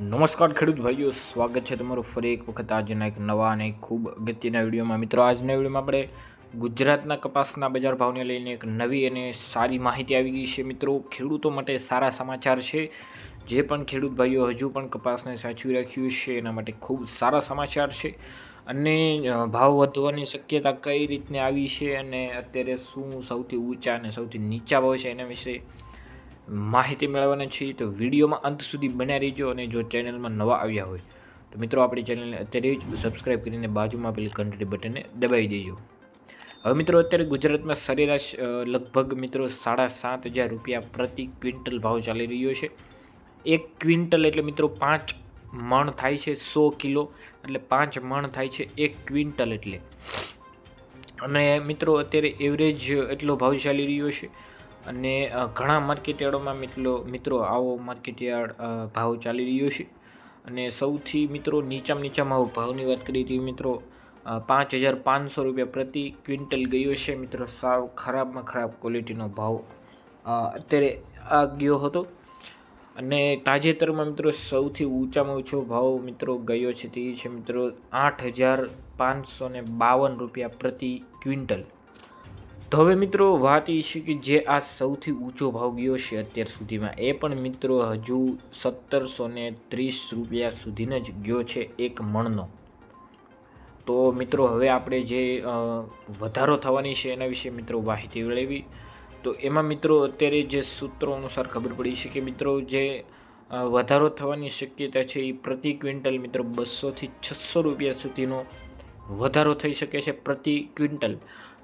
નમસ્કાર ખેડૂત ભાઈઓ, સ્વાગત છે તમારું ફરી એક વખત આજના એક નવા અને ખૂબ અગત્યના વિડીયોમાં. મિત્રો, આજના વિડીયોમાં આપણે ગુજરાતના કપાસના બજાર ભાવને લઈને એક નવી અને સારી માહિતી આવી ગઈ છે. મિત્રો, ખેડૂતો માટે સારા સમાચાર છે. જે પણ ખેડૂત ભાઈઓ હજુ પણ કપાસને સાચવી રાખ્યું છે એના માટે ખૂબ સારા સમાચાર છે. અને ભાવ વધવાની શક્યતા કઈ રીતને આવી છે અને અત્યારે શું સૌથી ઊંચા અને સૌથી નીચા ભાવ છે એના વિશે માહિતી મેળવવાની છે. તો વિડીયોમાં અંત સુધી બન્યા રહીજો. અને જો ચેનલમાં નવા આવ્યા હોય તો મિત્રો આપણી ચેનલને અત્યારે જ સબસ્ક્રાઈબ કરીને બાજુમાં પેલી ઘંટડી બટનને દબાવી દેજો. હવે મિત્રો, અત્યારે ગુજરાતમાં સરેરાશ લગભગ મિત્રો 7,500 રૂપિયા પ્રતિ ક્વિન્ટલ ભાવ ચાલી રહ્યો છે. 1 ક્વિન્ટલ એટલે મિત્રો 5 મણ થાય છે. 100 કિલો એટલે 5 મણ થાય છે 1 ક્વિન્ટલ એટલે. અને મિત્રો અત્યારે એવરેજ એટલો ભાવ ચાલી રહ્યો છે. અને ઘણા માર્કેટયાર્ડોમાં મિત્રો આવો માર્કેટયાર્ડ ભાવ ચાલી રહ્યો છે. અને સૌથી મિત્રો નીચામાં ભાવની વાત કરીએ તો મિત્રો 5,500 રૂપિયા પ્રતિ ક્વિન્ટલ ગયો છે. મિત્રો સાવ ખરાબમાં ખરાબ ક્વોલિટીનો ભાવ અત્યારે આ ગયો હતો. અને તાજેતરમાં મિત્રો સૌથી ઊંચામાં ઊંચો ભાવ મિત્રો ગયો છે તે છે મિત્રો 8,552 રૂપિયા પ્રતિ ક્વિન્ટલ. તો હવે મિત્રો વાત એ છે કે જે આ સૌથી ઊંચો ભાવ ગયો છે અત્યાર સુધીમાં, એ પણ મિત્રો હજુ 1,730 રૂપિયા સુધીનો જ ગયો છે 1 મણનો. તો મિત્રો હવે આપણે જે વધારો થવાની છે એના વિશે મિત્રો માહિતી મેળવી. તો એમાં મિત્રો અત્યારે જે સૂત્રો અનુસાર ખબર પડી છે કે મિત્રો જે વધારો થવાની શક્યતા છે એ પ્રતિ ક્વિન્ટલ મિત્રો 200 થી 600 રૂપિયા સુધીનો વધારો થઈ શકે છે પ્રતિ ક્વિન્ટલ.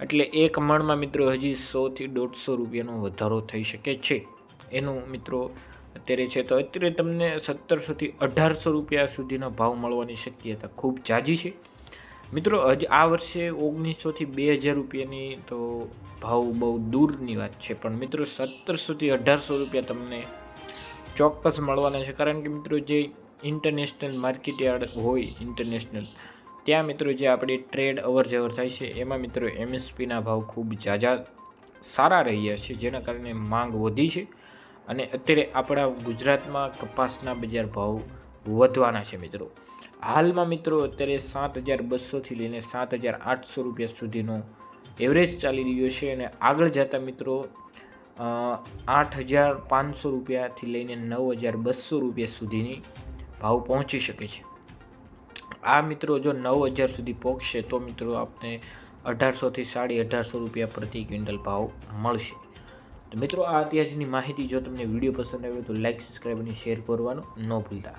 એટલે 1 મણમાં મિત્રો હજી 100 થી 150 રૂપિયાનો વધારો થઈ શકે છે એનું મિત્રો અત્યારે છે. તો અત્યારે તમને 1,700 થી 1,800 રૂપિયા સુધીનો ભાવ મળવાની શક્યતા ખૂબ ઝાઝી છે. મિત્રો હજી આ વર્ષે 1,900 થી 2,000 રૂપિયાની તો ભાવ બહુ દૂરની વાત છે. પણ મિત્રો 1,700 થી 1,800 રૂપિયા તમને ચોક્કસ મળવાના છે. કારણ કે મિત્રો જે ઇન્ટરનેશનલ માર્કેટયાર્ડ હોય ઇન્ટરનેશનલ, ત્યાં મિત્રો જે આપણી ટ્રેડ અવર જવર થાય છે એમાં મિત્રો MSPના ભાવ ખૂબ ઝાઝા સારા રહ્યા છે, જેના કારણે માંગ વધી છે. અને અત્યારે આપણા ગુજરાતમાં કપાસના બજાર ભાવ વધવાના છે. મિત્રો હાલમાં મિત્રો અત્યારે 7,200 થી લઈને 7,800 રૂપિયા સુધીનો એવરેજ ચાલી રહ્યો છે. અને આગળ જતા મિત્રો 8,500 રૂપિયાથી લઈને 9,200 રૂપિયા સુધીની ભાવ પહોંચી શકે છે. આ મિત્રો જો 9,000 સુધી પહોંચશે તો મિત્રો આપને 1,800 થી 1,850 રૂપિયા પ્રતિ ક્વિન્ટલ ભાવ મળશે. તો મિત્રો આ અત્યારની માહિતી જો તમને વિડીયો પસંદ આવ્યો તો લાઈક, સબસ્ક્રાઈબ અને શેર કરવાનું ન ભૂલતા.